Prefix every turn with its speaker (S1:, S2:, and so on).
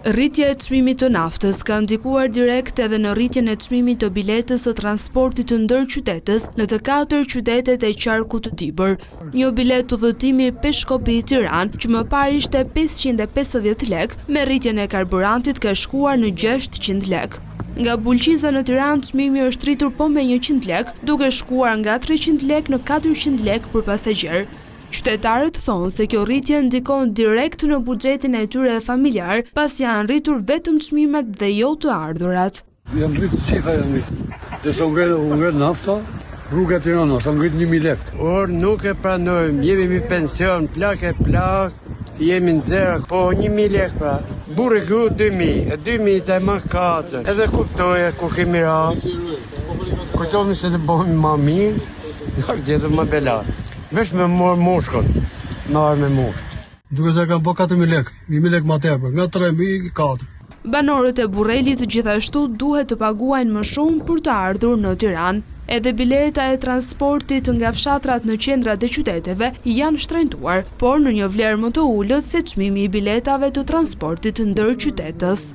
S1: Rritja e çmimit të naftës ka ndikuar direkt edhe në rritjen e çmimit të biletës së transportit të ndërqytetës në të 4 qytetet e qarkut të Dibër. Një bilet udhëtimi Peshkopi-Tiranë, që më parë ishte 550 lekë, me rritjen e karburantit ka shkuar në 600 lekë. Nga Bulqiza në Tiranë çmimi është rritur po me 100 lekë, duke shkuar nga 300 lekë në 400 lekë për pasagjer. Qytetarët thonë se kjo rritje ndikon direkt në buxhetin e tyre familjar, pas janë rritur vetëm çmimet dhe jo të ardhurat.
S2: Janë rritur cifra, janë rritur. Dhe sa ngel nafta, rruga Tirana, sa ngrit 1000 lekë.
S3: Or nuk e pranojmë, jemi me pension, plak, jemi në zero, po 1000 lekë pra. Burri ku 2000, 2000 të më 4. Edhe kuptoje ku kemi ra. Kujtojmë se të bëhemi më mirë, nuk gjetëm më belar. Vesh me morë moshkën, me arë me moshkë.
S2: Duke se kam po 4000 lekë, 1000 lekë ma tepër, nga 3000, 4.
S1: Banorët e Burrelit gjithashtu duhet të paguajnë më shumë për të ardhur në Tiranë. Edhe bileta e transportit nga fshatrat në qendrat e qyteteve janë shtrenjtuar, por në një vlerë më të ulët se çmimi i biletave të transportit ndërqytetës.